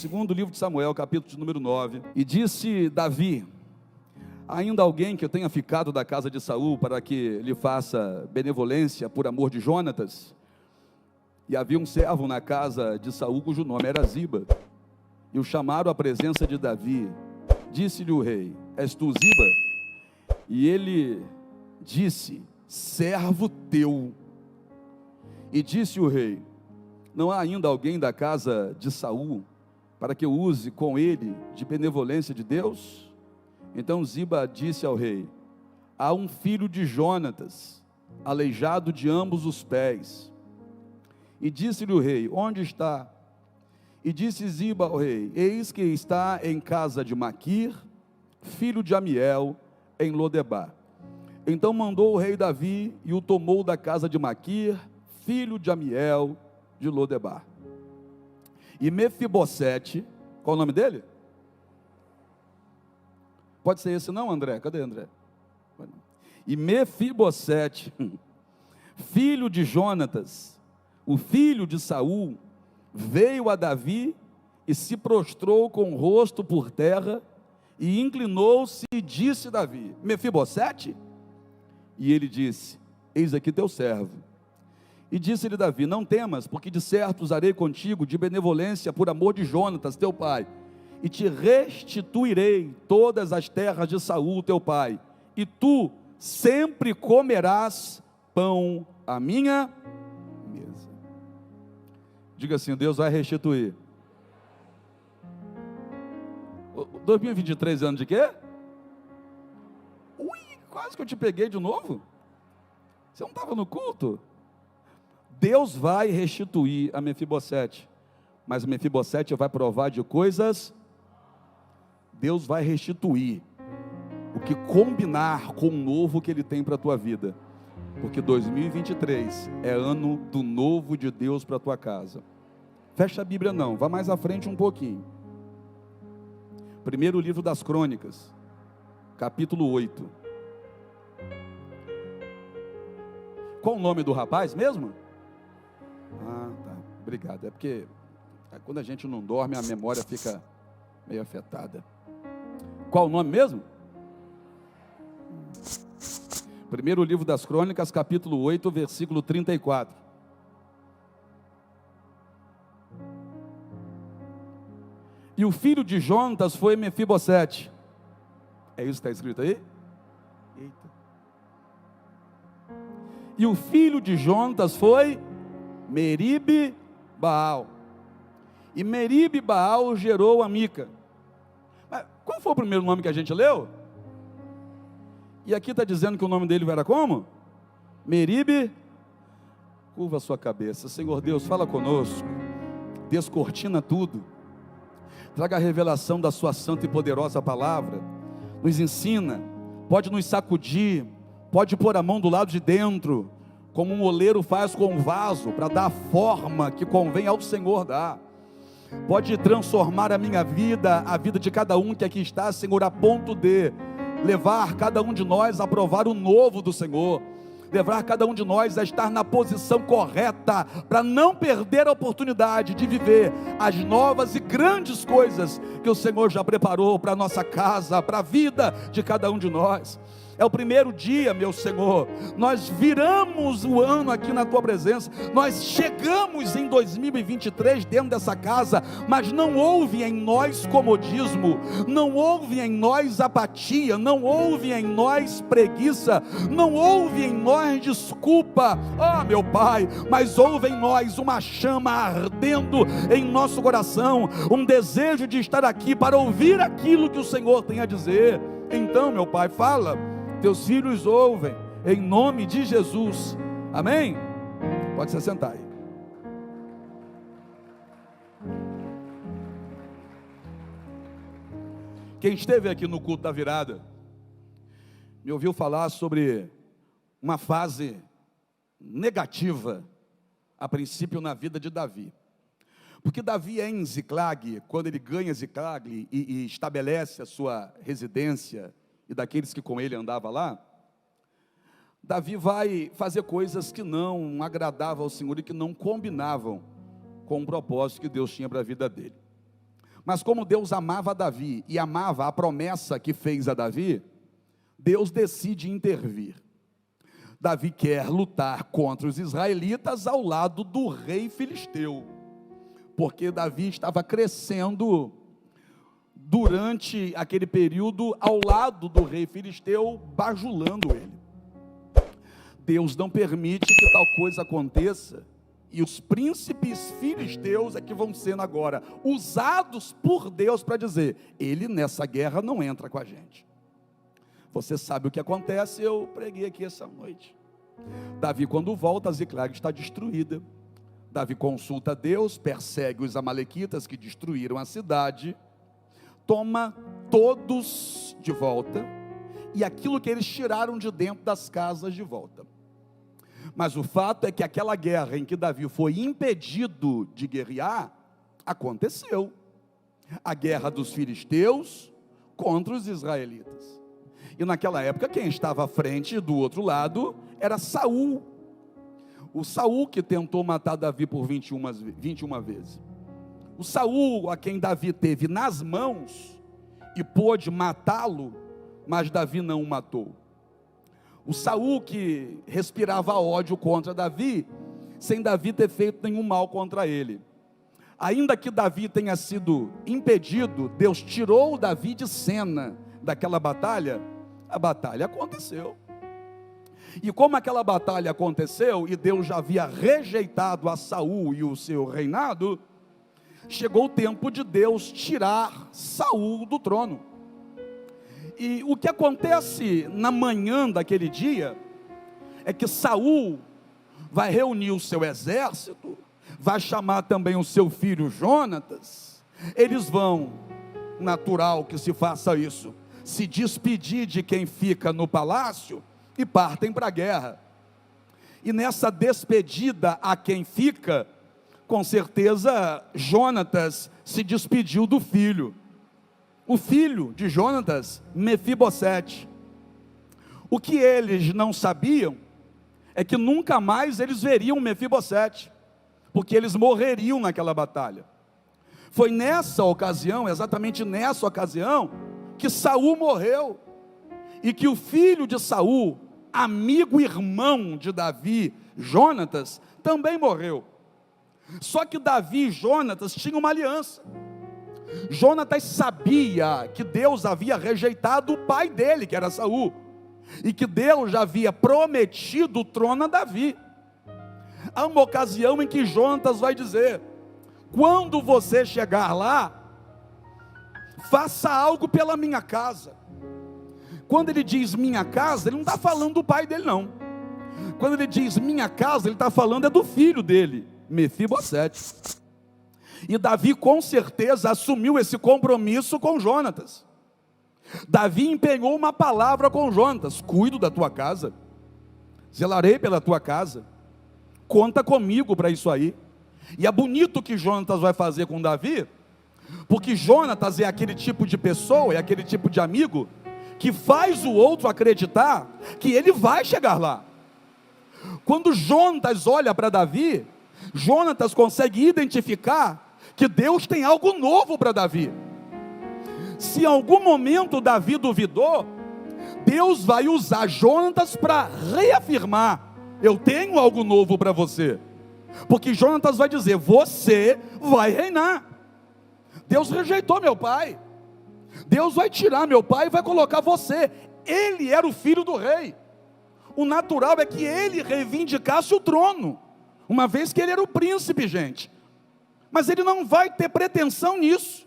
segundo livro de Samuel, capítulo de número 9. E disse Davi: ainda alguém que tenha ficado da casa de Saul para que lhe faça benevolência por amor de Jonatas? E havia um servo na casa de Saul cujo nome era Ziba. E o chamaram à presença de Davi. Disse-lhe o rei: és tu Ziba? E ele disse: servo teu. E disse o rei: não há ainda alguém da casa de Saul para que eu use com ele de benevolência de Deus? Então Ziba disse ao rei: há um filho de Jonatas, aleijado de ambos os pés. E disse-lhe o rei: onde está? E disse Ziba ao rei: eis que está em casa de Maquir, filho de Amiel, em Lodebar. Então mandou o rei Davi e o tomou da casa de Maquir, filho de Amiel, de Lodebar. E Mefibosete, qual o nome dele? Pode ser esse não, André? Cadê André? E Mefibosete, filho de Jonatas, o filho de Saul, veio a Davi e se prostrou com o rosto por terra e inclinou-se e disse Davi: Mefibosete? E ele disse: eis aqui teu servo. E disse-lhe Davi: não temas, porque de certo usarei contigo de benevolência por amor de Jonatas teu pai, e te restituirei todas as terras de Saul teu pai, e tu sempre comerás pão à minha mesa. Diga assim: Deus vai restituir. 2023 é ano de quê? Ui, quase que eu te peguei de novo. Você não estava no culto? Deus vai restituir a Mefibosete, mas Mefibosete vai provar de coisas. Deus vai restituir o que combinar com o novo que Ele tem para a tua vida, porque 2023 é ano do novo de Deus para a tua casa. Fecha a Bíblia não, vá mais à frente um pouquinho. Primeiro livro das Crônicas, capítulo 8. Qual o nome do rapaz mesmo? Ah, tá, obrigado. É porque quando a gente não dorme, a memória fica meio afetada. Qual o nome mesmo? Primeiro livro das Crônicas, capítulo 8, versículo 34. E o filho de Jonatas foi Mefibosete. É isso que está escrito aí? Eita. E o filho de Jonatas foi Meribe Baal. E Meribe Baal gerou a Mica. Mas qual foi o primeiro nome que a gente leu? E aqui está dizendo que o nome dele era como? Meribe. Curva a sua cabeça. Senhor Deus, fala conosco. Descortina tudo. Traga a revelação da sua santa e poderosa palavra. Nos ensina. Pode nos sacudir. Pode pôr a mão do lado de dentro, como um oleiro faz com um vaso, para dar a forma que convém ao Senhor dar. Pode transformar a minha vida, a vida de cada um que aqui está, Senhor, a ponto de levar cada um de nós a provar o novo do Senhor, levar cada um de nós a estar na posição correta, para não perder a oportunidade de viver as novas e grandes coisas que o Senhor já preparou para a nossa casa, para a vida de cada um de nós. É o primeiro dia, meu Senhor, nós viramos o ano aqui na Tua presença, nós chegamos em 2023 dentro dessa casa, mas não houve em nós comodismo, não houve em nós apatia, não houve em nós preguiça, não houve em nós desculpa, meu Pai, mas houve em nós uma chama ardendo em nosso coração, um desejo de estar aqui para ouvir aquilo que o Senhor tem a dizer. Então, meu Pai, fala. Teus filhos ouvem, em nome de Jesus, amém? Pode se sentar aí. Quem esteve aqui no culto da virada, me ouviu falar sobre uma fase negativa, a princípio na vida de Davi, porque Davi é em Ziclag, quando ele ganha Ziclag e estabelece a sua residência, e daqueles que com ele andava lá, Davi vai fazer coisas que não agradavam ao Senhor e que não combinavam com o propósito que Deus tinha para a vida dele. Mas como Deus amava Davi e amava a promessa que fez a Davi, Deus decide intervir. Davi quer lutar contra os israelitas ao lado do rei filisteu, porque Davi estava crescendo durante aquele período ao lado do rei filisteu, bajulando ele. Deus não permite que tal coisa aconteça, e os príncipes filisteus é que vão sendo agora usados por Deus para dizer: ele nessa guerra não entra com a gente. Você sabe o que acontece, eu preguei aqui essa noite. Davi, quando volta, Ziclag está destruída. Davi consulta Deus, persegue os amalequitas que destruíram a cidade, toma todos de volta, e aquilo que eles tiraram de dentro das casas de volta. Mas o fato é que aquela guerra em que Davi foi impedido de guerrear, aconteceu. A guerra dos filisteus contra os israelitas. E naquela época quem estava à frente do outro lado era Saul. O Saul que tentou matar Davi por 21 vezes. O Saul a quem Davi teve nas mãos e pôde matá-lo, mas Davi não o matou. O Saul que respirava ódio contra Davi, sem Davi ter feito nenhum mal contra ele. Ainda que Davi tenha sido impedido, Deus tirou Davi de cena daquela batalha. A batalha aconteceu. E como aquela batalha aconteceu, e Deus já havia rejeitado a Saul e o seu reinado, chegou o tempo de Deus tirar Saul do trono. E o que acontece na manhã daquele dia, é que Saul vai reunir o seu exército, vai chamar também o seu filho Jonatas, eles vão, natural que se faça isso, se despedir de quem fica no palácio, e partem para a guerra. E nessa despedida a quem fica, com certeza Jonatas se despediu do filho. O filho de Jonatas, Mefibosete. O que eles não sabiam é que nunca mais eles veriam Mefibosete, porque eles morreriam naquela batalha. Foi nessa ocasião, exatamente nessa ocasião, que Saul morreu, e que o filho de Saul, amigo e irmão de Davi, Jonatas, também morreu. Só que Davi e Jonatas tinham uma aliança. Jonatas sabia que Deus havia rejeitado o pai dele, que era Saul, e que Deus já havia prometido o trono a Davi. Há uma ocasião em que Jonatas vai dizer: quando você chegar lá, faça algo pela minha casa. Quando ele diz minha casa, ele não está falando do pai dele não. Quando ele diz minha casa, ele está falando do filho dele, Mefibosete. E Davi com certeza assumiu esse compromisso com Jonatas. Davi empenhou uma palavra com Jonatas: cuido da tua casa, zelarei pela tua casa, conta comigo para isso aí. E é bonito o que Jonatas vai fazer com Davi, porque Jonatas é aquele tipo de pessoa, é aquele tipo de amigo, que faz o outro acreditar que ele vai chegar lá. Quando Jonatas olha para Davi, Jonatas consegue identificar que Deus tem algo novo para Davi. Se em algum momento Davi duvidou, Deus vai usar Jonatas para reafirmar: eu tenho algo novo para você. Porque Jonatas vai dizer: você vai reinar. Deus rejeitou meu pai, Deus vai tirar meu pai e vai colocar você. Ele era o filho do rei. O natural é que ele reivindicasse o trono, uma vez que ele era o príncipe, gente. Mas ele não vai ter pretensão nisso.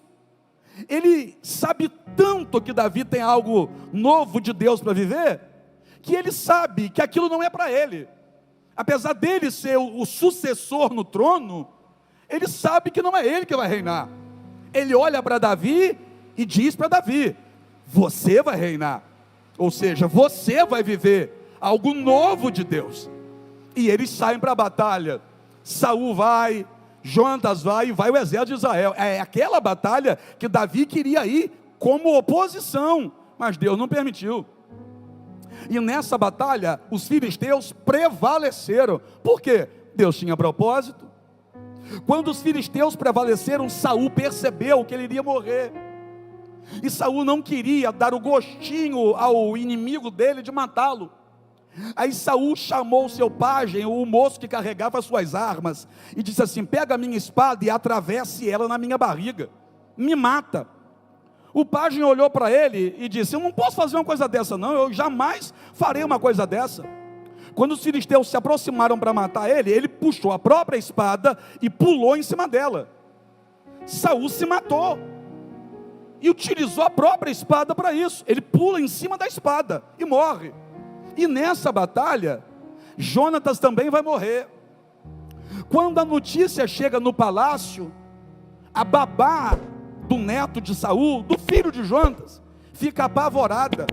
Ele sabe tanto que Davi tem algo novo de Deus para viver, que ele sabe que aquilo não é para ele. Apesar dele ser o sucessor no trono, ele sabe que não é ele que vai reinar. Ele olha para Davi e diz para Davi: você vai reinar. Ou seja, você vai viver algo novo de Deus. E eles saem para a batalha. Saul vai, Jonatas vai, e vai o exército de Israel. É aquela batalha que Davi queria ir como oposição, mas Deus não permitiu. E nessa batalha, os filisteus prevaleceram. Por quê? Deus tinha propósito. Quando os filisteus prevaleceram, Saul percebeu que ele iria morrer. E Saul não queria dar o gostinho ao inimigo dele de matá-lo. Aí Saul chamou o seu pajem, o moço que carregava as suas armas, e disse assim: pega a minha espada e atravesse ela na minha barriga, me mata. O pajem olhou para ele e disse: eu não posso fazer uma coisa dessa não, eu jamais farei uma coisa dessa. Quando os filisteus se aproximaram para matar ele, ele puxou a própria espada e pulou em cima dela. Saul se matou e utilizou a própria espada para isso. Ele pula em cima da espada e morre. E nessa batalha, Jonatas também vai morrer. Quando a notícia chega no palácio, a babá do neto de Saul, do filho de Jonatas, fica apavorada,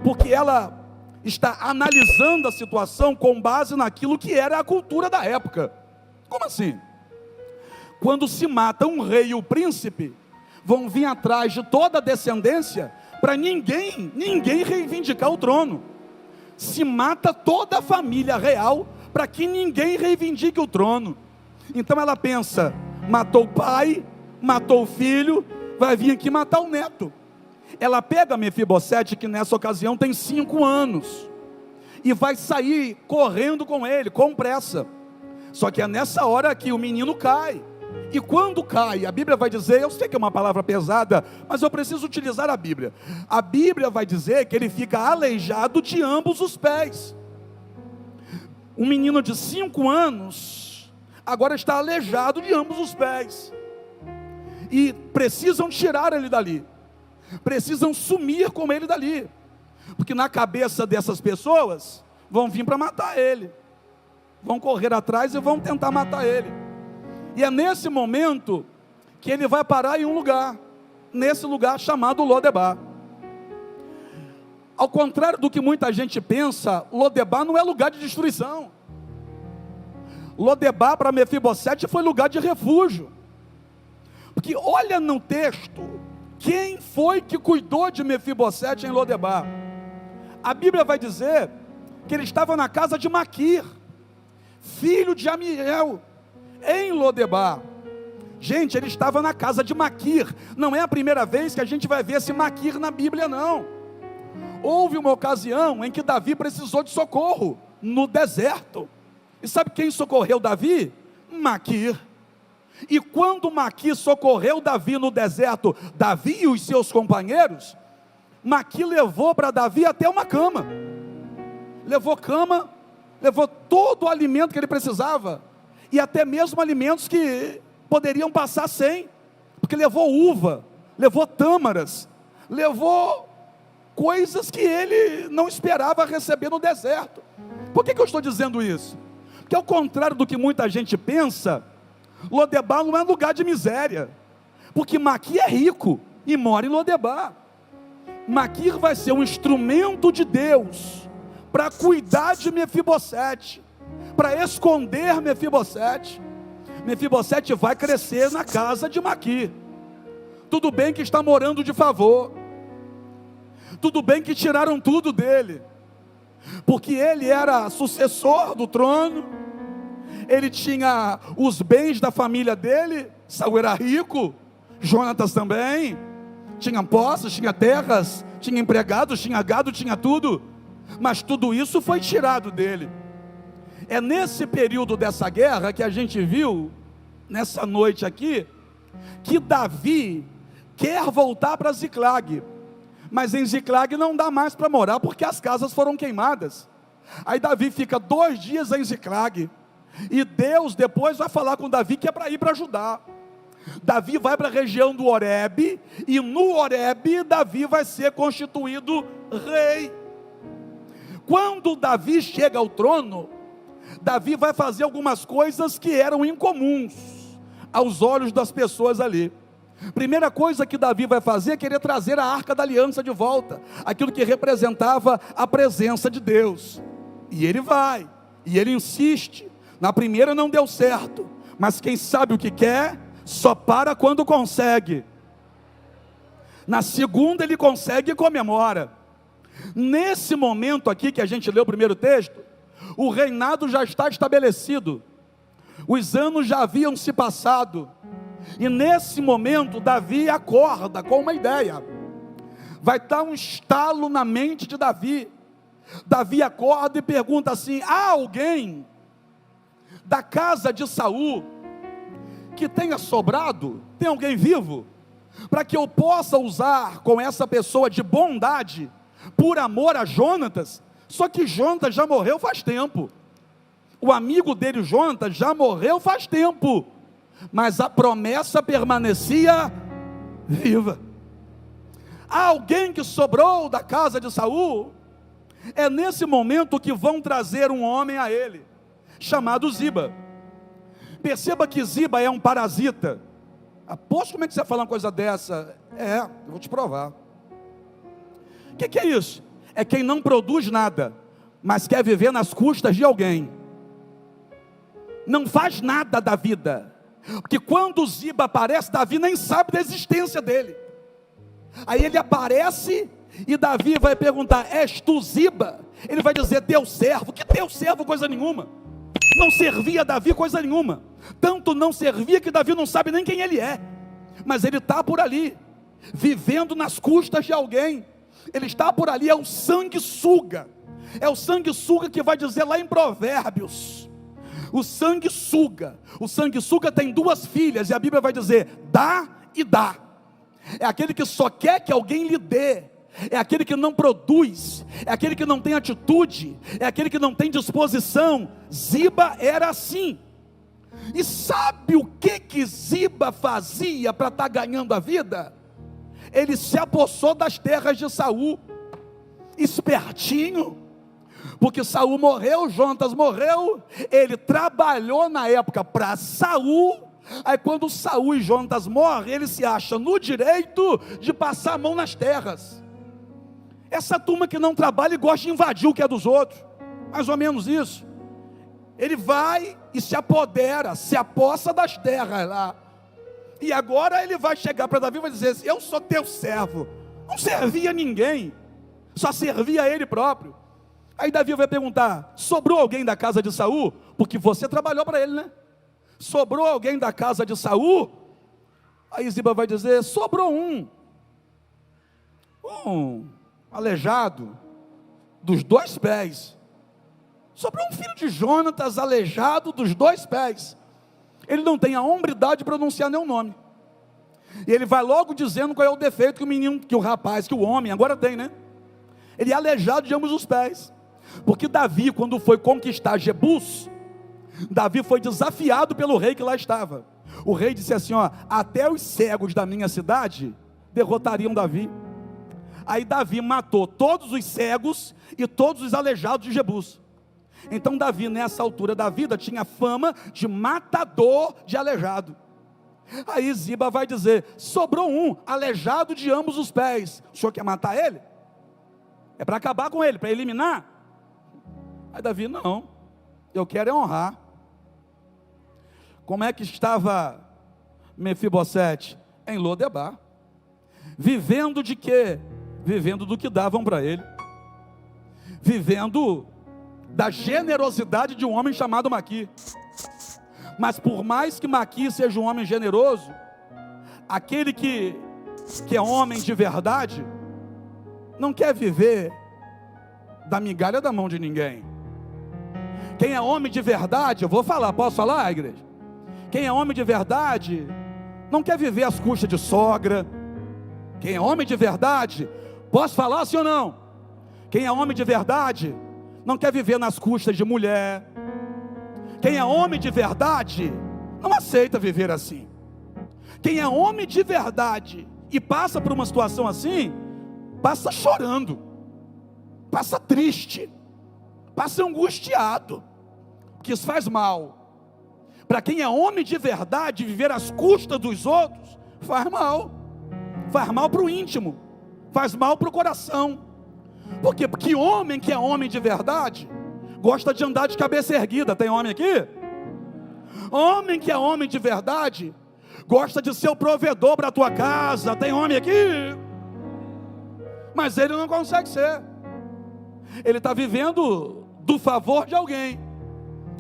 porque ela está analisando a situação com base naquilo que era a cultura da época. Como assim? Quando se mata um rei e o príncipe, vão vir atrás de toda a descendência para ninguém reivindicar o trono. Se mata toda a família real para que ninguém reivindique o trono. Então ela pensa: matou o pai, matou o filho, vai vir aqui matar o neto. Ela pega Mefibosete, que nessa ocasião tem 5 anos, e vai sair correndo com ele, com pressa. Só que é nessa hora que o menino cai. E quando cai, a Bíblia vai dizer, eu sei que é uma palavra pesada, mas eu preciso utilizar a Bíblia. A Bíblia vai dizer que ele fica aleijado de ambos os pés. Um menino de 5 anos, agora está aleijado de ambos os pés. E precisam tirar ele dali. Precisam sumir com ele dali. Porque na cabeça dessas pessoas, vão vir para matar ele. Vão correr atrás e vão tentar matar ele. E é nesse momento que ele vai parar em um lugar, nesse lugar chamado Lodebar. Ao contrário do que muita gente pensa, Lodebar não é lugar de destruição. Lodebar para Mefibosete foi lugar de refúgio. Porque olha no texto, quem foi que cuidou de Mefibosete em Lodebar? A Bíblia vai dizer que ele estava na casa de Maquir, filho de Amiel, em Lodebar. Gente, ele estava na casa de Maquir. Não é a primeira vez que a gente vai ver esse Maquir na Bíblia, não. Houve uma ocasião em que Davi precisou de socorro no deserto. E sabe quem socorreu Davi? Maquir. E quando Maquir socorreu Davi no deserto, Davi e os seus companheiros, Maquir levou para Davi até uma cama. Levou cama, levou todo o alimento que ele precisava, e até mesmo alimentos que poderiam passar sem, porque levou uva, levou tâmaras, levou coisas que ele não esperava receber no deserto. Por que eu estou dizendo isso? Porque ao contrário do que muita gente pensa, Lodebar não é lugar de miséria, porque Maquir é rico e mora em Lodebar. Maquir vai ser um instrumento de Deus para cuidar de Mefibosete, para esconder Mefibosete. Mefibosete vai crescer na casa de Maquir. Tudo bem que está morando de favor, tudo bem que tiraram tudo dele, porque ele era sucessor do trono, ele tinha os bens da família dele. Saul era rico, Jonatas também, tinha posses, tinha terras, tinha empregados, tinha gado, tinha tudo, mas tudo isso foi tirado dele. É nesse período dessa guerra que a gente viu, nessa noite aqui, que Davi quer voltar para Ziclag, mas em Ziclag não dá mais para morar, porque as casas foram queimadas. Aí Davi fica 2 dias em Ziclag, e Deus depois vai falar com Davi que é para ir para Judá. Davi vai para a região do Horebe, e no Horebe Davi vai ser constituído rei. Quando Davi chega ao trono, Davi vai fazer algumas coisas que eram incomuns aos olhos das pessoas ali. Primeira coisa que Davi vai fazer é querer trazer a Arca da Aliança de volta, aquilo que representava a presença de Deus. E ele vai, e ele insiste. Na primeira não deu certo, mas quem sabe o que quer, só para quando consegue. Na segunda ele consegue e comemora. Nesse momento aqui que a gente leu o primeiro texto, o reinado já está estabelecido. Os anos já haviam se passado, e nesse momento Davi acorda com uma ideia. Vai dar um estalo na mente de Davi. Davi acorda e pergunta assim: há alguém da casa de Saul que tenha sobrado? Tem alguém vivo? Para que eu possa usar com essa pessoa de bondade, por amor a Jonatas. Só que Jonatas já morreu faz tempo. O amigo dele, Jonatas, já morreu faz tempo. Mas a promessa permanecia viva. Há alguém que sobrou da casa de Saul? É nesse momento que vão trazer um homem a ele, chamado Ziba. Perceba que Ziba é um parasita. Aposto, como é que você fala uma coisa dessa? Eu vou te provar. O que é isso? É quem não produz nada, mas quer viver nas custas de alguém. Não faz nada da vida, porque quando Ziba aparece, Davi nem sabe da existência dele. Aí ele aparece e Davi vai perguntar: és tu Ziba? Ele vai dizer: teu servo. Que teu servo? Coisa nenhuma. Não servia a Davi coisa nenhuma. Tanto não servia que Davi não sabe nem quem ele é. Mas ele está por ali, vivendo nas custas de alguém. Ele está por ali, é o sanguessuga. É o sanguessuga que vai dizer lá em Provérbios. O sanguessuga tem duas filhas, e a Bíblia vai dizer: dá e dá. É aquele que só quer que alguém lhe dê, é aquele que não produz, é aquele que não tem atitude, é aquele que não tem disposição. Ziba era assim. E sabe o que Ziba fazia para estar ganhando a vida? Ele se apossou das terras de Saul, espertinho, porque Saul morreu, Jonatas morreu, ele trabalhou na época para Saul. Aí quando Saul e Jonatas morrem, ele se acha no direito de passar a mão nas terras. Essa turma que não trabalha e gosta de invadir o que é dos outros, mais ou menos isso. Ele vai e se apodera, se apossa das terras lá. E agora ele vai chegar para Davi e vai dizer: eu sou teu servo. Não servia a ninguém, só servia a ele próprio. Aí Davi vai perguntar: sobrou alguém da casa de Saul? Porque você trabalhou para ele, né? Sobrou alguém da casa de Saul? Aí Ziba vai dizer: sobrou um aleijado dos 2 pés. Sobrou um filho de Jonatas aleijado dos 2 pés. Ele não tem a hombridade de pronunciar nenhum nome. E ele vai logo dizendo qual é o defeito que o menino, que o rapaz, que o homem agora tem, né? Ele é aleijado de ambos os pés. Porque Davi, quando foi conquistar Jebus, Davi foi desafiado pelo rei que lá estava. O rei disse assim: até os cegos da minha cidade derrotariam Davi. Aí Davi matou todos os cegos e todos os aleijados de Jebus. Então Davi, nessa altura da vida, tinha fama de matador de aleijado. Aí Ziba vai dizer: sobrou um aleijado de ambos os pés. O senhor quer matar ele? É para acabar com ele, para eliminar? Aí Davi: não, eu quero é honrar. Como é que estava Mefibosete? Em Lodebar. Vivendo de quê? Vivendo do que davam para ele. Vivendo da generosidade de um homem chamado Maqui. Mas por mais que Maqui seja um homem generoso, aquele que é homem de verdade, não quer viver da migalha da mão de ninguém. Quem é homem de verdade, eu vou falar, posso falar, igreja? Quem é homem de verdade, não quer viver às custas de sogra. Quem é homem de verdade, posso falar sim ou não? Quem é homem de verdade, não quer viver nas custas de mulher. Quem é homem de verdade, não aceita viver assim. Quem é homem de verdade e passa por uma situação assim, passa chorando, passa triste, passa angustiado, porque isso faz mal. Para quem é homem de verdade, viver às custas dos outros, faz mal para o íntimo, faz mal para o coração. Por quê? Porque homem que é homem de verdade, gosta de andar de cabeça erguida. Tem homem aqui? Homem que é homem de verdade, gosta de ser o provedor para a tua casa. Tem homem aqui? Mas ele não consegue ser. Ele está vivendo do favor de alguém.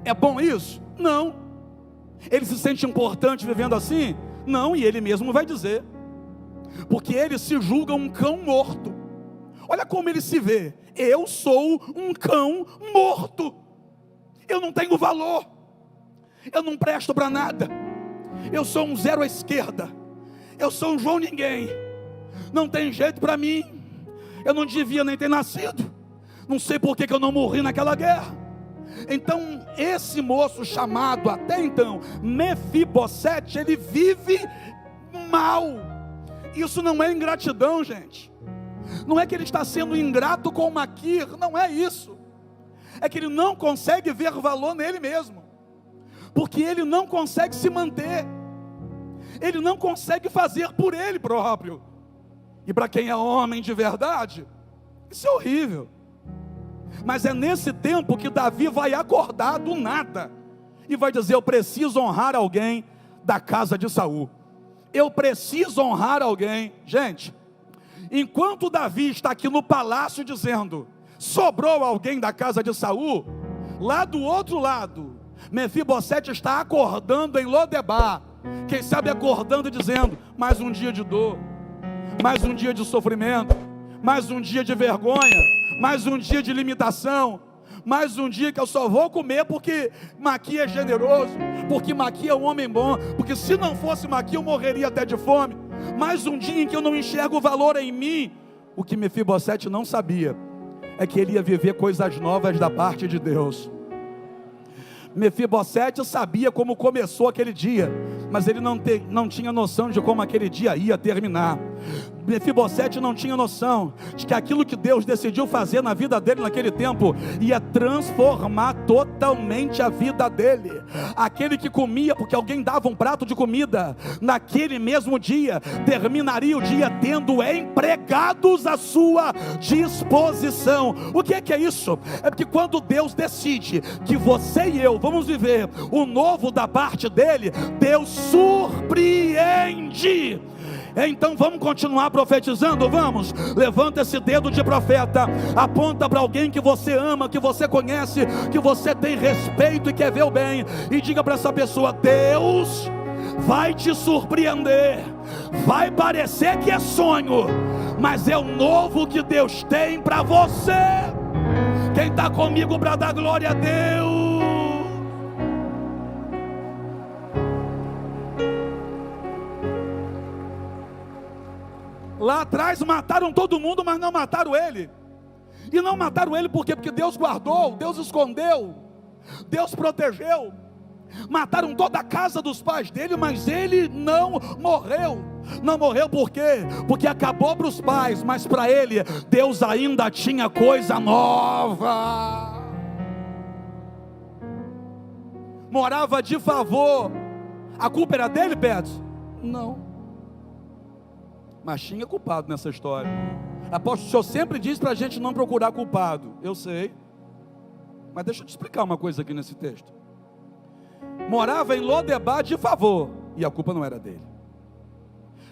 É bom isso? Não. Ele se sente importante vivendo assim? Não, e ele mesmo vai dizer, porque ele se julga um cão morto. Olha como ele se vê: eu sou um cão morto, eu não tenho valor, eu não presto para nada, eu sou um zero à esquerda, eu sou um João Ninguém, não tem jeito para mim, eu não devia nem ter nascido, não sei por que eu não morri naquela guerra. Então esse moço chamado até então Mefibosete, ele vive mal. Isso não é ingratidão, gente. Não é que ele está sendo ingrato com Maquir, não é isso. É que ele não consegue ver valor nele mesmo, porque ele não consegue se manter, ele não consegue fazer por ele próprio. E para quem é homem de verdade, isso é horrível. Mas é nesse tempo que Davi vai acordar do nada e vai dizer: eu preciso honrar alguém da casa de Saul, eu preciso honrar alguém. Gente, enquanto Davi está aqui no palácio dizendo: sobrou alguém da casa de Saul, lá do outro lado, Mefibosete está acordando em Lodebar. Quem sabe acordando e dizendo: mais um dia de dor, mais um dia de sofrimento, mais um dia de vergonha, mais um dia de limitação, mais um dia que eu só vou comer porque Maqui é generoso, porque Maqui é um homem bom, porque se não fosse Maqui eu morreria até de fome. Mais um dia em que eu não enxergo valor em mim. O que Mefibosete não sabia é que ele ia viver coisas novas da parte de Deus. Mefibosete sabia como começou aquele dia, mas ele não tinha noção de como aquele dia ia terminar. Mefibosete não tinha noção de que aquilo que Deus decidiu fazer na vida dele naquele tempo ia transformar totalmente a vida dele. Aquele que comia porque alguém dava um prato de comida, naquele mesmo dia terminaria o dia tendo empregados à sua disposição. O que é isso? É porque quando Deus decide que você e eu vamos viver o novo da parte dele, Deus surpreende. Então vamos continuar profetizando, vamos? Levanta esse dedo de profeta, aponta para alguém que você ama, que você conhece, que você tem respeito e quer ver o bem, e diga para essa pessoa: Deus vai te surpreender. Vai parecer que é sonho, mas é o novo que Deus tem para você. Quem está comigo para dar glória a Deus? Lá atrás mataram todo mundo, mas não mataram ele. E não mataram ele por quê? Porque Deus guardou, Deus escondeu, Deus protegeu. Mataram toda a casa dos pais dele, mas ele não morreu. Não morreu por quê? Porque acabou para os pais, mas para ele, Deus ainda tinha coisa nova. Morava de favor. A culpa era dele, Pedro? Não. Mas tinha culpado nessa história. Apóstolo, o senhor sempre diz para a gente não procurar culpado. Eu sei, mas deixa eu te explicar uma coisa aqui nesse texto. Morava em Lodebar de favor, e a culpa não era dele.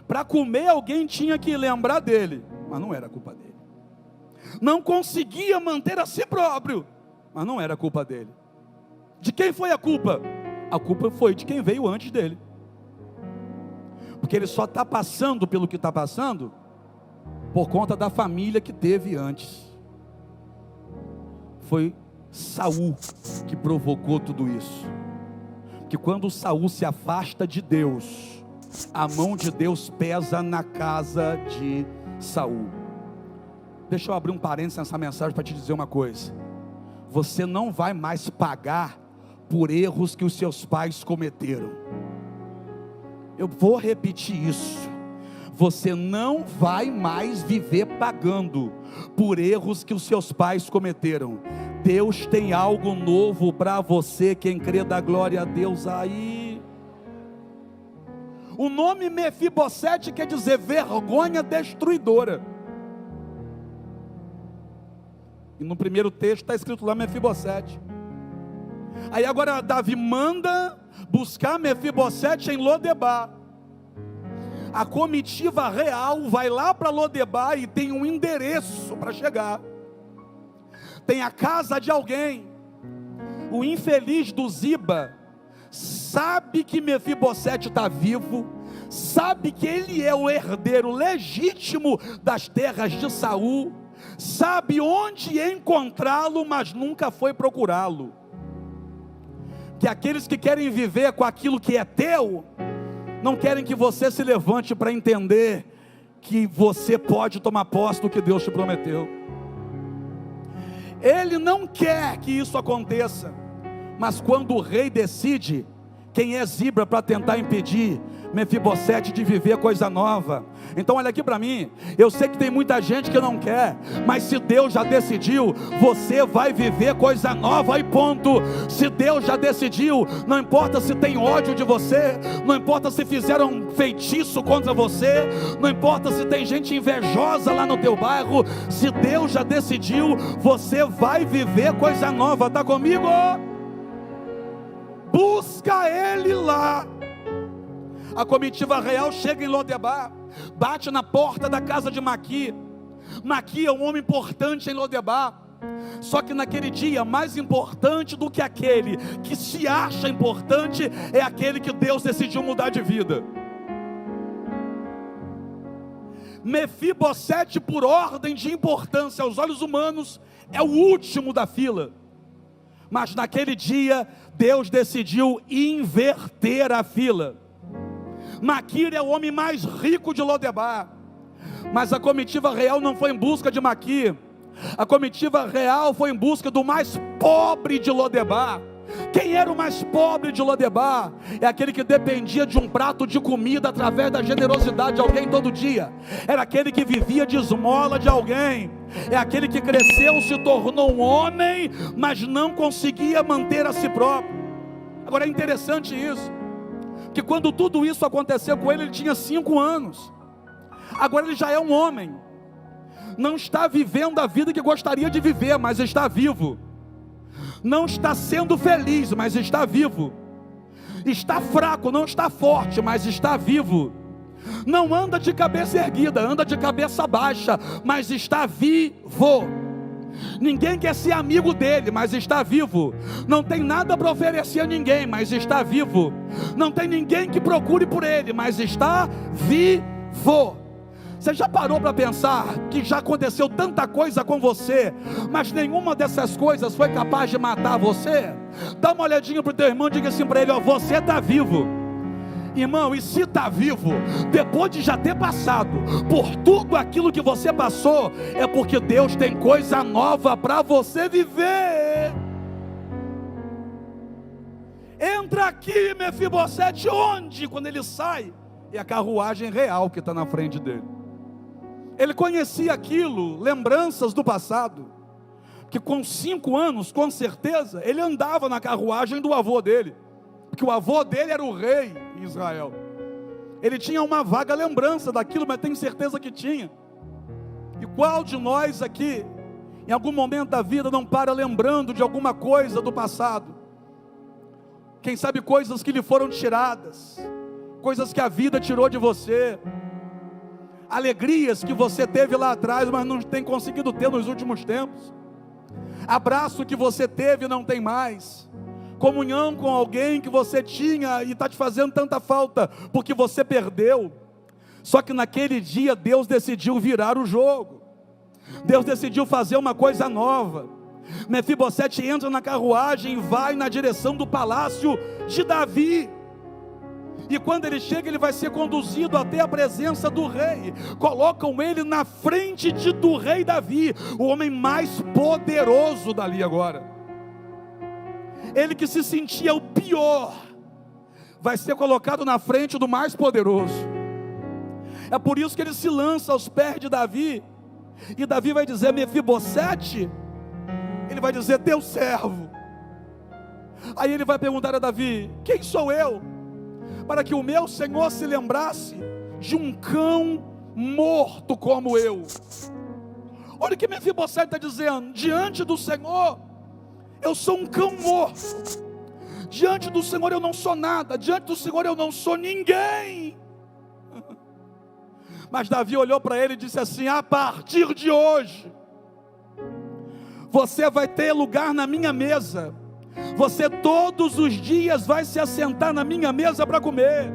Para comer alguém tinha que lembrar dele, mas não era culpa dele. Não conseguia manter a si próprio, mas não era culpa dele. De quem foi a culpa? A culpa foi de quem veio antes dele. Porque ele só está passando pelo que está passando por conta da família que teve antes. Foi Saul que provocou tudo isso. Que quando Saul se afasta de Deus, a mão de Deus pesa na casa de Saul. Deixa eu abrir um parênteses nessa mensagem para te dizer uma coisa. Você não vai mais pagar por erros que os seus pais cometeram. Eu vou repetir isso. Você não vai mais viver pagando por erros que os seus pais cometeram. Deus tem algo novo para você. Quem crê, dá glória a Deus aí. O nome Mefibosete quer dizer vergonha destruidora. E no primeiro texto está escrito lá Mefibosete. Aí agora Davi manda buscar Mefibosete em Lodebar. A comitiva real vai lá para Lodebar e tem um endereço para chegar. Tem a casa de alguém. O infeliz do Ziba sabe que Mefibosete está vivo, sabe que ele é o herdeiro legítimo das terras de Saul, sabe onde encontrá-lo, mas nunca foi procurá-lo. Que aqueles que querem viver com aquilo que é teu, não querem que você se levante para entender que você pode tomar posse do que Deus te prometeu. Ele não quer que isso aconteça, mas quando o rei decide, quem é zebra para tentar impedir Mefibosete de viver coisa nova? Então olha aqui para mim, eu sei que tem muita gente que não quer, mas se Deus já decidiu, você vai viver coisa nova e ponto. Se Deus já decidiu, não importa se tem ódio de você, não importa se fizeram um feitiço contra você, não importa se tem gente invejosa lá no teu bairro, se Deus já decidiu, você vai viver coisa nova. Está comigo? Busca ele lá. A comitiva real chega em Lodebar, bate na porta da casa de Maqui. Maqui é um homem importante em Lodebar. Só que naquele dia, mais importante do que aquele que se acha importante, é aquele que Deus decidiu mudar de vida. Mefibosete, por ordem de importância aos olhos humanos, é o último da fila. Mas naquele dia, Deus decidiu inverter a fila. Maquir é o homem mais rico de Lodebar, mas a comitiva real não foi em busca de Maquir. A comitiva real foi em busca do mais pobre de Lodebar. Quem era o mais pobre de Lodebar? É aquele que dependia de um prato de comida através da generosidade de alguém todo dia. Era aquele que vivia de esmola de alguém. É aquele que cresceu, se tornou um homem, mas não conseguia manter a si próprio. Agora é interessante isso, que quando tudo isso aconteceu com ele, ele tinha 5 anos. Agora ele já é um homem. Não está vivendo a vida que gostaria de viver, mas está vivo. Não está sendo feliz, mas está vivo. Está fraco, não está forte, mas está vivo. Não anda de cabeça erguida, anda de cabeça baixa, mas está vivo. Ninguém quer ser amigo dele, mas está vivo. Não tem nada para oferecer a ninguém, mas está vivo. Não tem ninguém que procure por ele, mas está vivo. Você já parou para pensar que já aconteceu tanta coisa com você, mas nenhuma dessas coisas foi capaz de matar você? Dá uma olhadinha para o teu irmão e diga assim para ele: ó, você está vivo. Irmão, e se está vivo, depois de já ter passado por tudo aquilo que você passou, é porque Deus tem coisa nova para você viver. Entra aqui, Mefibosete, onde? Quando ele sai, é a carruagem real que está na frente dele. Ele conhecia aquilo, lembranças do passado, que com 5 anos, com certeza, ele andava na carruagem do avô dele, porque o avô dele era o rei em Israel. Ele tinha uma vaga lembrança daquilo, mas tenho certeza que tinha. E qual de nós aqui, em algum momento da vida, não para lembrando de alguma coisa do passado? Quem sabe coisas que lhe foram tiradas, coisas que a vida tirou de você, alegrias que você teve lá atrás, mas não tem conseguido ter nos últimos tempos, abraço que você teve e não tem mais, comunhão com alguém que você tinha e está te fazendo tanta falta, porque você perdeu. Só que naquele dia Deus decidiu virar o jogo, Deus decidiu fazer uma coisa nova. Mefibosete entra na carruagem e vai na direção do palácio de Davi. E quando ele chega, ele vai ser conduzido até a presença do rei. Colocam ele na frente do rei Davi, o homem mais poderoso dali agora. Ele que se sentia o pior, vai ser colocado na frente do mais poderoso. É por isso que ele se lança aos pés de Davi. E Davi vai dizer: Mefibosete. Ele vai dizer: teu servo. Aí ele vai perguntar a Davi: quem sou eu? Para que o meu senhor se lembrasse de um cão morto como eu. Olha o que Mefibosete está dizendo: diante do Senhor eu sou um cão morto, diante do Senhor eu não sou nada, diante do Senhor eu não sou ninguém. Mas Davi olhou para ele e disse assim: a partir de hoje você vai ter lugar na minha mesa, Você todos os dias vai se assentar na minha mesa para comer.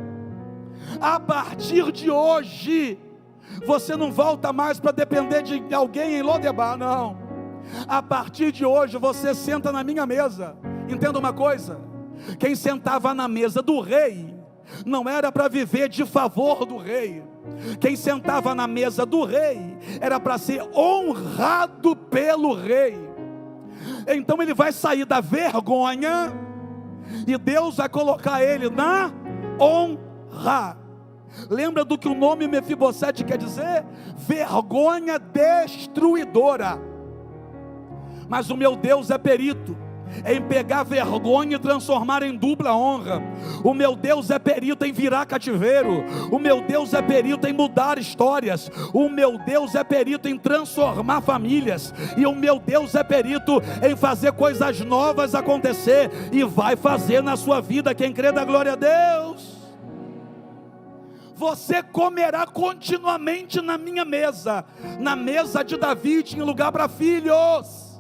A partir de hoje, você não volta mais para depender de alguém em Lodebar, não. A partir de hoje, você senta na minha mesa. Entenda uma coisa: quem sentava na mesa do rei, não era para viver de favor do rei. Quem sentava na mesa do rei, era para ser honrado pelo rei. Então ele vai sair da vergonha, e Deus vai colocar ele na honra. Lembra do que o nome Mefibosete quer dizer? Vergonha destruidora. Mas o meu Deus é perito em pegar vergonha e transformar em dupla honra. O meu Deus é perito em virar cativeiro. O meu Deus é perito em mudar histórias. O meu Deus é perito em transformar famílias. E o meu Deus é perito em fazer coisas novas acontecer. E vai fazer na sua vida. Quem crê, dá glória a Deus. Você comerá continuamente na minha mesa. Na mesa de Davi tinha lugar para filhos.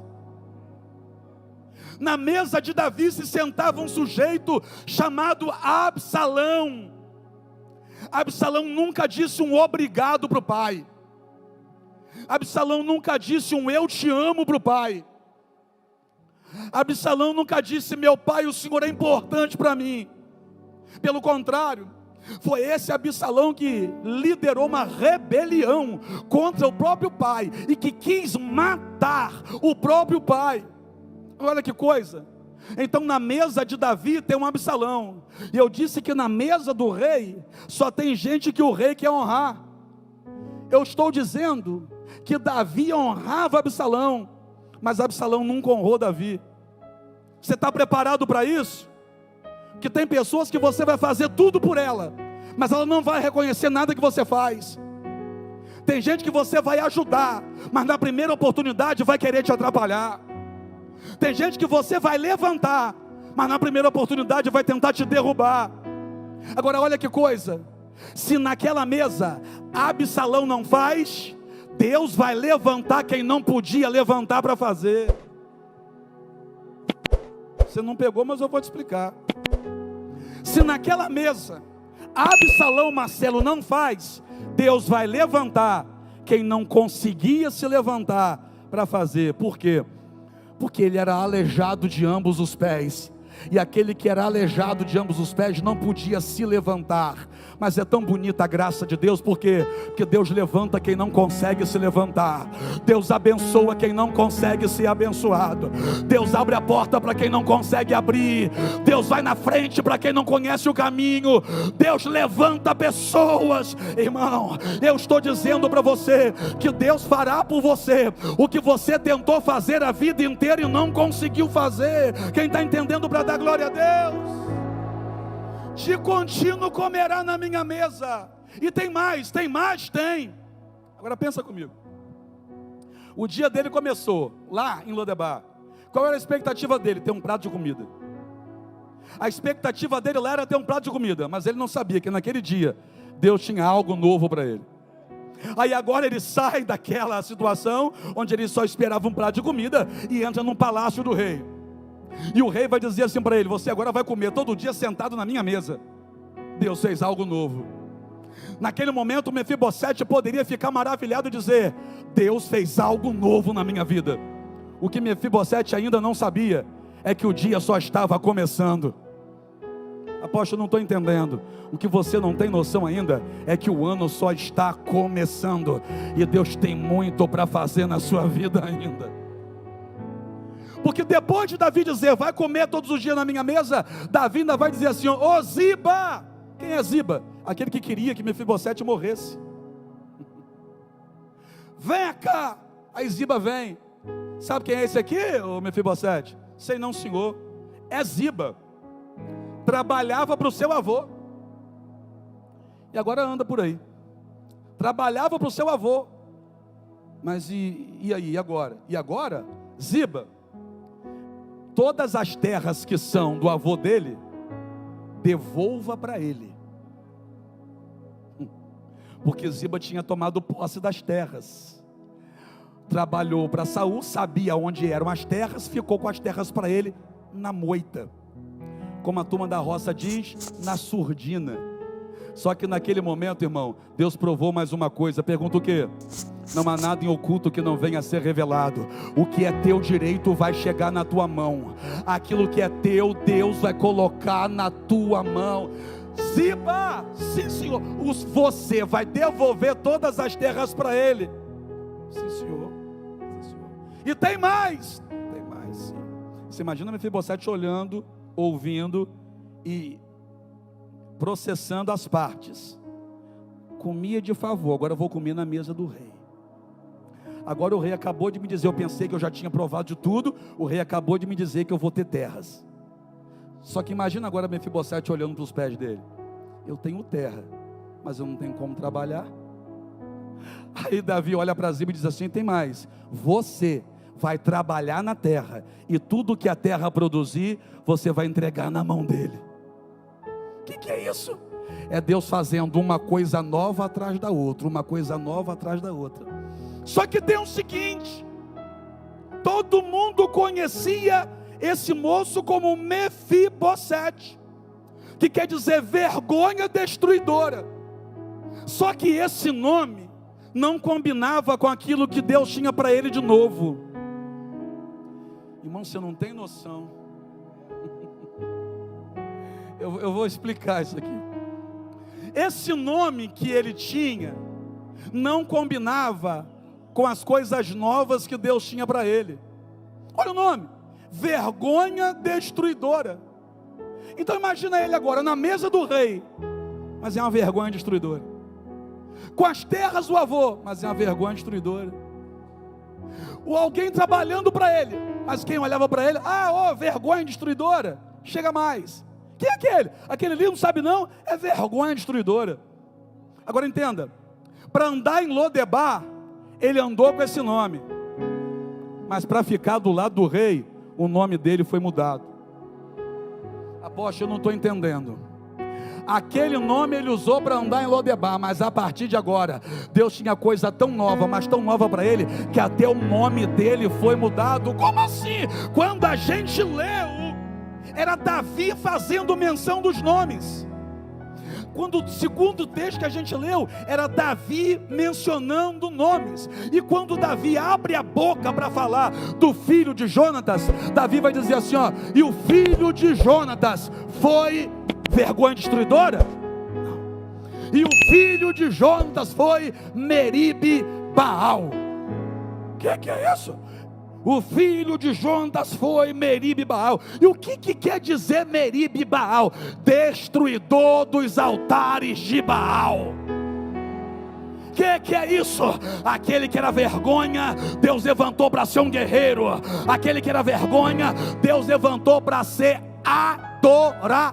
Na mesa de Davi se sentava um sujeito chamado Absalão. Absalão nunca disse um obrigado para o pai. Absalão nunca disse um eu te amo para o pai. Absalão nunca disse meu pai, o senhor é importante para mim. Pelo contrário, foi esse Absalão que liderou uma rebelião contra o próprio pai e que quis matar o próprio pai. Olha que coisa. Então na mesa de Davi tem um Absalão. E eu disse que na mesa do rei só tem gente que o rei quer honrar. Eu estou dizendo que Davi honrava Absalão, mas Absalão nunca honrou Davi. Você está preparado para isso? Que tem pessoas que você vai fazer tudo por ela, mas ela não vai reconhecer nada que você faz. Tem gente que você vai ajudar, mas na primeira oportunidade vai querer te atrapalhar. Tem gente que você vai levantar, mas na primeira oportunidade vai tentar te derrubar. Agora olha que coisa: se naquela mesa Absalão não faz, Deus vai levantar quem não podia levantar para fazer. Você não pegou, mas eu vou te explicar. Se naquela mesa Absalão, Marcelo, não faz, Deus vai levantar quem não conseguia se levantar para fazer. Por quê? Porque ele era aleijado de ambos os pés. E aquele que era aleijado de ambos os pés não podia se levantar. Mas é tão bonita a graça de Deus, porque Deus levanta quem não consegue se levantar. Deus abençoa quem não consegue ser abençoado. Deus abre a porta para quem não consegue abrir. Deus vai na frente para quem não conhece o caminho. Deus levanta pessoas. Irmão, eu estou dizendo para você que Deus fará por você o que você tentou fazer a vida inteira e não conseguiu fazer. Quem está entendendo para dar glória a Deus? De contínuo comerá na minha mesa. E tem mais. Agora pensa comigo. O dia dele começou lá em Lodebar. Qual era a expectativa dele? Ter um prato de comida. A expectativa dele lá era ter um prato de comida, mas ele não sabia que naquele dia Deus tinha algo novo para ele. Aí agora ele sai daquela situação onde ele só esperava um prato de comida e entra num palácio do rei. E o rei vai dizer assim para ele: você agora vai comer todo dia sentado na minha mesa. Deus fez algo novo. Naquele momento o Mefibosete poderia ficar maravilhado e dizer: Deus fez algo novo na minha vida. O que Mefibosete ainda não sabia é que o dia só estava começando. Apóstolo, não estou entendendo. O que você não tem noção ainda é que o ano só está começando. E Deus tem muito para fazer na sua vida ainda. Porque depois de Davi dizer, vai comer todos os dias na minha mesa, Davi ainda vai dizer assim: ô Ziba. Quem é Ziba? Aquele que queria que Mefibosete morresse. Vem cá. Aí Ziba vem. Sabe quem é esse aqui, ô Mefibosete? Sei não, senhor. É Ziba. Trabalhava para o seu avô. E agora anda por aí. Trabalhava para o seu avô. Mas e aí? E agora? E agora? Ziba, todas as terras que são do avô dele, devolva para ele. Porque Ziba tinha tomado posse das terras. Trabalhou para Saul, sabia onde eram as terras, ficou com as terras para ele, na moita. Como a turma da roça diz, na surdina. Só que naquele momento, irmão, Deus provou mais uma coisa. Pergunta o quê? Não há nada em oculto que não venha a ser revelado. O que é teu direito vai chegar na tua mão. Aquilo que é teu, Deus vai colocar na tua mão. Ziba, sim senhor, você vai devolver todas as terras para ele. Sim senhor, sim senhor. E tem mais sim. Você imagina Mefibosete olhando, ouvindo e processando as partes. Comia de favor, agora eu vou comer na mesa do rei. Agora o rei acabou de me dizer, eu pensei que eu já tinha provado de tudo, o rei acabou de me dizer que eu vou ter terras. Só que imagina agora Mefibosete olhando para os pés dele. Eu tenho terra, mas eu não tenho como trabalhar. Aí Davi olha para Ziba e diz assim, tem mais, você vai trabalhar na terra, e tudo que a terra produzir, você vai entregar na mão dele. O que é isso? É Deus fazendo uma coisa nova atrás da outra, uma coisa nova atrás da outra. Só que tem o seguinte, todo mundo conhecia esse moço como Mefibosete, que quer dizer vergonha destruidora. Só que esse nome não combinava com aquilo que Deus tinha para ele de novo. Irmão, você não tem noção. Eu vou explicar isso aqui. Esse nome que ele tinha não combinava com as coisas novas que Deus tinha para ele. Olha o nome, vergonha destruidora. Então imagina ele agora na mesa do rei, mas é uma vergonha destruidora. Com as terras do avô, mas é uma vergonha destruidora. Ou alguém trabalhando para ele, mas quem olhava para ele, vergonha destruidora. Chega mais. Quem é aquele? Aquele ali não sabe não, é vergonha destruidora. Agora entenda, para andar em Lodebar, ele andou com esse nome, mas para ficar do lado do rei, o nome dele foi mudado. Apóstolo, eu não estou entendendo. Aquele nome ele usou para andar em Lodebar, mas a partir de agora, Deus tinha coisa tão nova, mas tão nova para ele, que até o nome dele foi mudado. Como assim? Quando a gente leu, era Davi fazendo menção dos nomes. Quando o segundo texto que a gente leu, era Davi mencionando nomes. E quando Davi abre a boca para falar do filho de Jonatas, Davi vai dizer assim, e o filho de Jonatas foi vergonha destruidora? Não. E o filho de Jonatas foi Meribe Baal. O que é isso? O filho de Jonatas foi Meribe Baal. E o que quer dizer Meribe Baal? Destruidor dos altares de Baal. Que é isso? Aquele que era vergonha, Deus levantou para ser um guerreiro. Aquele que era vergonha, Deus levantou para ser adorador.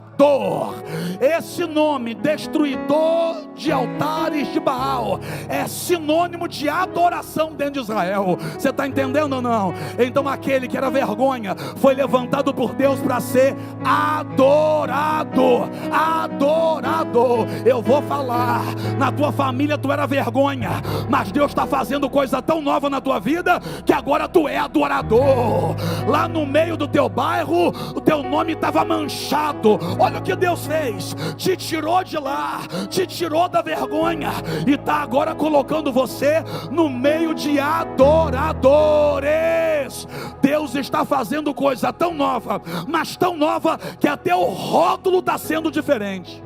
Esse nome, destruidor de altares de Baal, é sinônimo de adoração dentro de Israel. Você está entendendo ou não? Então aquele que era vergonha foi levantado por Deus para ser adorador. Adorador. Eu vou falar, na tua família tu era vergonha, mas Deus está fazendo coisa tão nova na tua vida, que agora tu é adorador. Lá no meio do teu bairro, o teu nome estava manchado. Olha o que Deus fez, te tirou de lá, te tirou da vergonha, e está agora colocando você no meio de adoradores. Deus está fazendo coisa tão nova, mas tão nova, que até o rótulo está sendo diferente.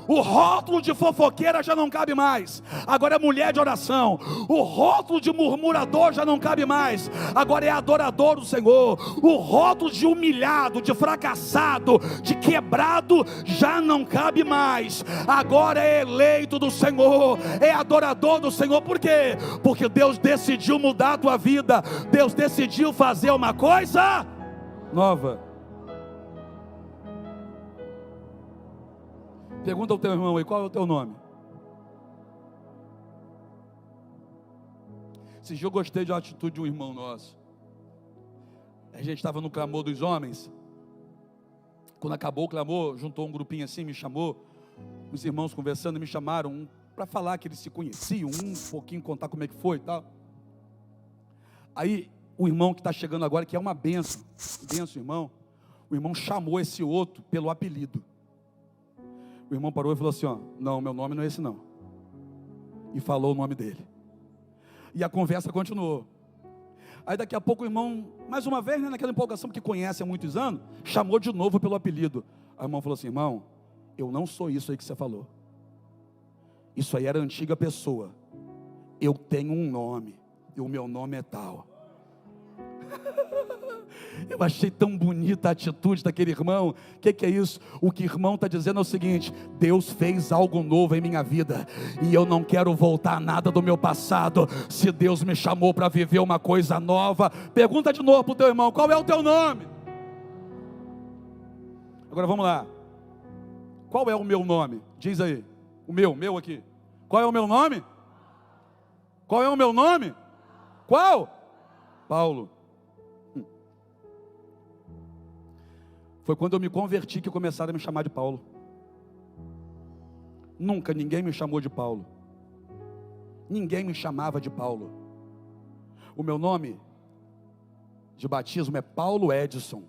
O rótulo de fofoqueira já não cabe mais, agora é mulher de oração. O rótulo de murmurador já não cabe mais, agora é adorador do Senhor. O rótulo de humilhado, de fracassado, de quebrado já não cabe mais, agora é eleito do Senhor, é adorador do Senhor. Por quê? Porque Deus decidiu mudar a tua vida, Deus decidiu fazer uma coisa nova. Pergunta ao teu irmão aí, qual é o teu nome? Esse dia eu gostei de uma atitude de um irmão nosso. A gente estava no clamor dos homens. Quando acabou o clamor, juntou um grupinho assim, me chamou. Os irmãos conversando, me chamaram para falar que eles se conheciam, um pouquinho contar como é que foi e tal. Aí o irmão que está chegando agora, que é uma bênção, irmão, o irmão chamou esse outro pelo apelido. O irmão parou e falou assim, ó, não, meu nome não é esse não. E falou o nome dele. E a conversa continuou. Aí daqui a pouco o irmão, mais uma vez, né, naquela empolgação que conhece há muitos anos, chamou de novo pelo apelido. Aí o irmão falou assim, irmão, eu não sou isso aí que você falou. Isso aí era a antiga pessoa. Eu tenho um nome, e o meu nome é tal. Eu achei tão bonita a atitude daquele irmão. O que é isso? O que o irmão está dizendo é o seguinte: Deus fez algo novo em minha vida, e eu não quero voltar a nada do meu passado. Se Deus me chamou para viver uma coisa nova, pergunta de novo para o teu irmão, qual é o teu nome? Agora vamos lá. Qual é o meu nome? Diz aí. O meu aqui. Qual é o meu nome? Qual é o meu nome? Qual? Paulo. Foi quando eu me converti que começaram a me chamar de Paulo. Nunca ninguém me chamou de Paulo. Ninguém me chamava de Paulo. O meu nome de batismo é Paulo Edson.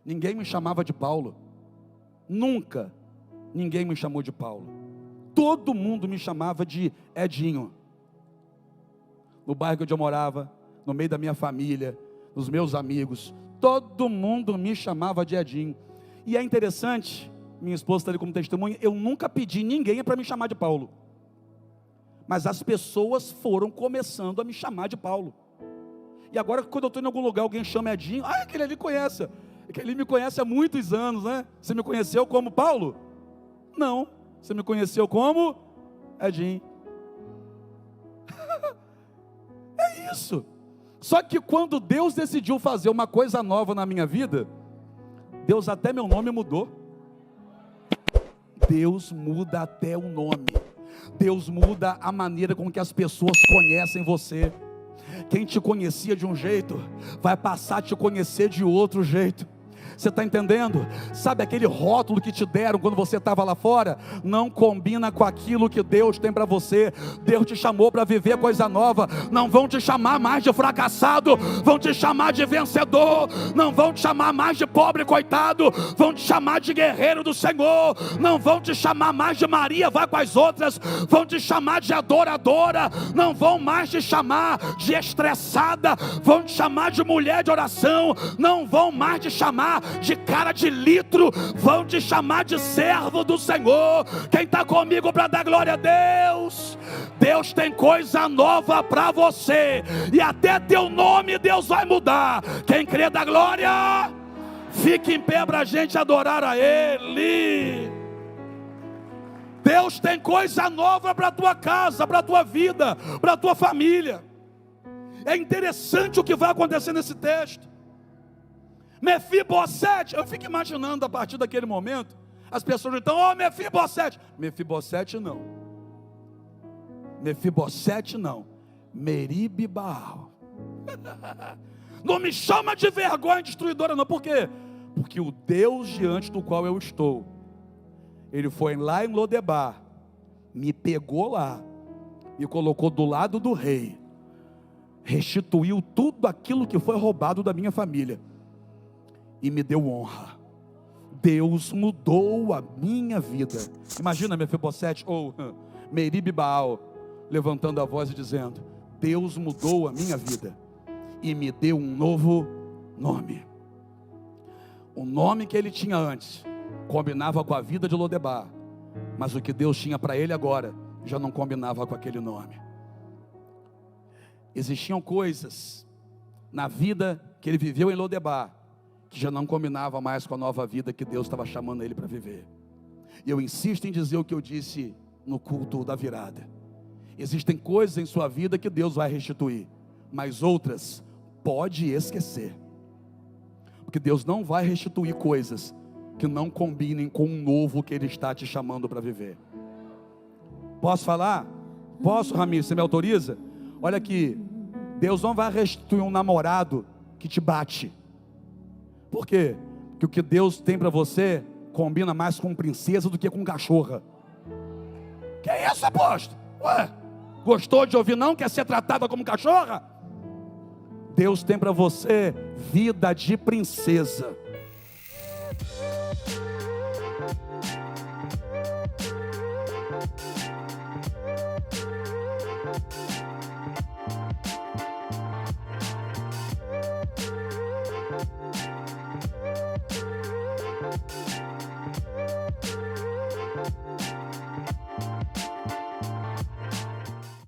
Ninguém me chamava de Paulo. Nunca ninguém me chamou de Paulo. Todo mundo me chamava de Edinho. No bairro onde eu morava, no meio da minha família, nos meus amigos, todo mundo me chamava de Edinho. E é interessante, minha esposa está ali como testemunha, eu nunca pedi ninguém para me chamar de Paulo. Mas as pessoas foram começando a me chamar de Paulo. E agora quando eu estou em algum lugar, alguém chama Edinho, aquele ali conhece. Aquele ali me conhece há muitos anos, né? Você me conheceu como Paulo? Não, você me conheceu como Edinho. É isso. Só que quando Deus decidiu fazer uma coisa nova na minha vida, Deus até meu nome mudou. Deus muda até o nome. Deus muda a maneira com que as pessoas conhecem você. Quem te conhecia de um jeito, vai passar a te conhecer de outro jeito. Você está entendendo? Sabe aquele rótulo que te deram quando você estava lá fora? Não combina com aquilo que Deus tem para você. Deus te chamou para viver coisa nova. Não vão te chamar mais de fracassado, vão te chamar de vencedor. Não vão te chamar mais de pobre coitado, vão te chamar de guerreiro do Senhor. Não vão te chamar mais de Maria, vai com as outras. Vão te chamar de adoradora. Não vão mais te chamar de estressada, vão te chamar de mulher de oração. Não vão mais te chamar de cara de litro, vão te chamar de servo do Senhor. Quem está comigo para dar glória a Deus? Deus tem coisa nova para você, e até teu nome Deus vai mudar. Quem crê da glória, fique em pé para a gente adorar a Ele. Deus tem coisa nova para a tua casa, para a tua vida, para a tua família. É interessante o que vai acontecer nesse texto. Mefibosete, eu fico imaginando a partir daquele momento, as pessoas então, Mefibosete. Mefibosete não. Mefibosete não. Meribe Baal. Não me chama de vergonha destruidora não. Por quê? Porque o Deus diante do qual eu estou, Ele foi lá em Lodebar, me pegou lá, me colocou do lado do rei, restituiu tudo aquilo que foi roubado da minha família, e me deu honra. Deus mudou a minha vida. Imagina Mefibosete ou Meribe Baal levantando a voz e dizendo: Deus mudou a minha vida e me deu um novo nome. O nome que ele tinha antes combinava com a vida de Lodebar, mas o que Deus tinha para ele agora já não combinava com aquele nome. Existiam coisas na vida que ele viveu em Lodebar que já não combinava mais com a nova vida que Deus estava chamando ele para viver. E eu insisto em dizer o que eu disse no culto da virada. Existem coisas em sua vida que Deus vai restituir, mas outras pode esquecer, porque Deus não vai restituir coisas que não combinem com o novo que Ele está te chamando para viver. Posso falar? Posso, Ramiro? Você me autoriza? Olha aqui, Deus não vai restituir um namorado que te bate. Por quê? Porque o que Deus tem para você combina mais com princesa do que com cachorra. Que é isso, apóstolo? Ué, gostou de ouvir não? Quer ser tratada como cachorra? Deus tem para você vida de princesa.